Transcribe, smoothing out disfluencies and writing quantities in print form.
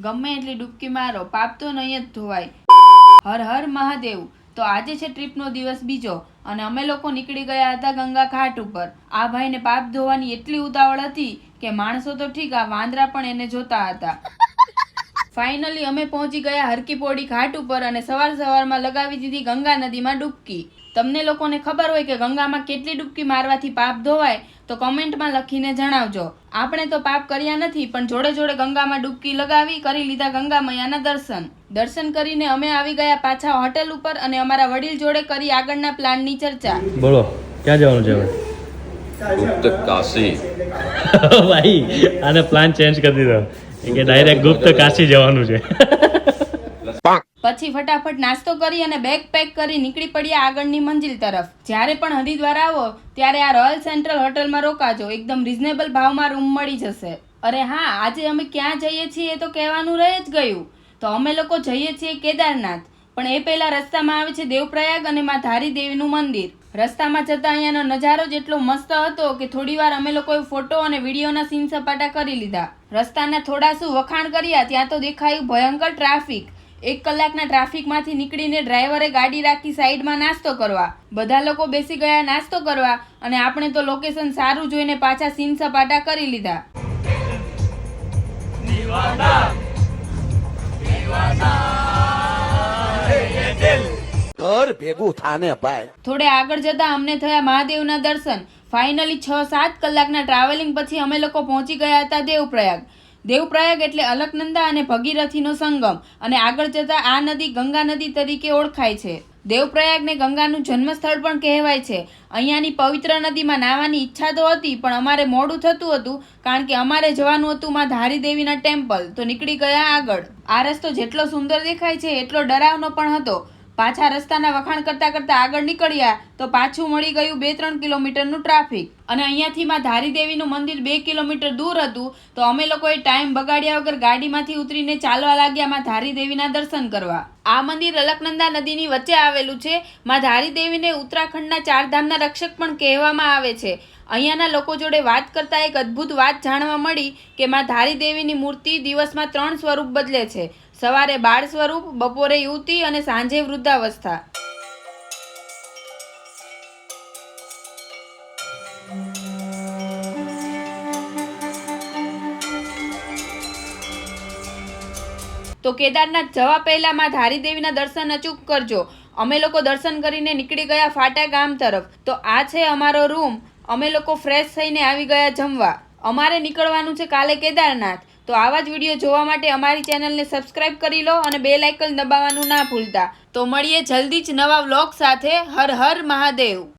ગમે એટલી ડૂબકી મારો, પાપ તો નહીં જ ધોવાય. હર હર મહાદેવ. તો આજે છે ટ્રીપનો દિવસ બીજો અને અમે લોકો નીકળી ગયા હતા ગંગા ઘાટ ઉપર. આ ભાઈને પાપ ધોવાની એટલી ઉતાવળ હતી કે માણસો તો ઠીક, આ વાંદરા પણ એને જોતા હતા. ફાઇનલી અમે પહોંચી ગયા હરકી પોડી ઘાટ ઉપર અને સવારમાં લગાવી દીધી ગંગા નદીમાં ડૂબકી. તમને લોકોને ખબર હોય કે ગંગામાં કેટલી ડૂબકી મારવાથી પાપ ધોવાય તો કમેન્ટમાં લખીને જણાવજો. આપણે તો પાપ કર્યા નથી, પણ જોડે જોડે ગંગામાં ડૂબકી લગાવી કરી લીધા ગંગા મૈયાના દર્શન. દર્શન કરીને અમે આવી ગયા પાછા હોટેલ ઉપર અને અમારા વડીલ જોડે કરી આગળના પ્લાનની ચર્ચા. બોલો ક્યાં જવાનું છે હવે? ગુપ્ત કાશી. ભાઈ આને પ્લાન ચેન્જ કરી દીધો કે ડાયરેક્ટ ગુપ્ત કાશી જવાનું છે. પછી ફટાફટ નાસ્તો કરી અને બેગ પેક કરી નીકળી પડ્યા આગળની મંજિલ તરફ. જ્યારે પણ હરિદ્વાર આવો ત્યારે આ રોયલ સેન્ટ્રલ હોટલમાં રોકાજો, એકદમ રિઝનેબલ ભાવમાં રૂમ મળી જશે. અરે હા, આજે અમે ક્યાં જઈએ છીએ એ તો કહેવાનું રહી જ ગયું. તો અમે લોકો જઈએ છીએ કેદારનાથ, પણ એ પહેલા રસ્તામાં આવે છે દેવપ્રયાગ અને માં ધારી દેવીનું મંદિર. રસ્તામાં જતા અહીંયાનો નજારો જ એટલો મસ્ત હતો કે થોડીવાર અમે લોકોએ ફોટો અને વિડીયોના સીન સપાટા કરી લીધા. રસ્તાના થોડા શું વખાણ કર્યા ત્યાં તો દેખાયું ભયંકર ટ્રાફિક. 1 કલાકના ટ્રાફિકમાંથી નીકળીને ડ્રાઈવરે ગાડી રાખી સાઈડમાં નાસ્તો કરવા. બધા લોકો બેસી ગયા નાસ્તો કરવા અને આપણે તો લોકેશન સારું જોઈને પાછા સીન સપાટા કરી લીધા. ઘર ભેગું થાને ભાઈ. થોડે આગળ જતા અમને થયા મહાદેવના દર્શન. ફાઇનલી 6-7 કલાકના ટ્રાવેલિંગ પછી અમે લોકો પહોંચી ગયા હતા દેવપ્રયાગ. દેવપ્રયાગ એટલે અલકનંદા અને ભગીરથીનો સંગમ અને આગળ જતા આ નદી ગંગા નદી તરીકે ઓળખાય છે. દેવપ્રયાગને ગંગાનું જન્મસ્થળ પણ કહેવાય છે. અહીંયાની પવિત્ર નદીમાં નાહવાની ઈચ્છા તો હતી, પણ અમારે મોડું થતું હતું કારણ કે અમારે જવાનું હતું માં ધારી દેવીના ટેમ્પલ. તો નીકળી ગયા આગળ. આ રસ્તો જેટલો સુંદર દેખાય છે એટલો ડરાવનો પણ હતો. પાછા રસ્તાના વખાણ કરતા કરતા આગળ નીકળ્યા તો પાછું મળી ગયું 2-3 કિલોમીટરનું ટ્રાફિક. અને અહીંયાથી માં ધારી દેવીનું મંદિર 2 કિલોમીટર દૂર હતું. તો અમે લોકોએ ટાઈમ બગાડ્યા વગર ગાડીમાંથી ઉતરીને ચાલવા લાગ્યા માં ધારી દેવીના દર્શન કરવા. આ મંદિર અલકનંદા નદીની વચ્ચે આવેલું છે. માં ધારી દેવીને ઉત્તરાખંડના 4 ધામના રક્ષક પણ કહેવામાં આવે છે. અહીંયાના લોકો જોડે વાત કરતા એક અદ્ભુત વાત જાણવા મળી કે માં ધારી દેવીની મૂર્તિ દિવસમાં 3 સ્વરૂપ બદલે છે. સવારે બાળ સ્વરૂપ, બપોરે યુવતી અને સાંજે વૃદ્ધાવસ્થા. તો કેદારનાથ જવા પહેલા માં ધારી દેવીના દર્શન અચૂક કરજો. અમે લોકો દર્શન કરીને નીકળી ગયા ફાટા ગામ તરફ. તો આ છે અમારો રૂમ. અમે લોકો ફ્રેશ થઈને આવી ગયા જમવા. અમારે નીકળવાનું છે કાલે કેદારનાથ. તો આવા જ વિડીયો જોવા માટે અમારી ચેનલને સબસ્ક્રાઇબ કરી લો અને બેલ આઇકન દબાવવાનું ના ભૂલતા. તો મળીએ જલ્દી જ નવા વ્લોગ સાથે. હર હર મહાદેવ.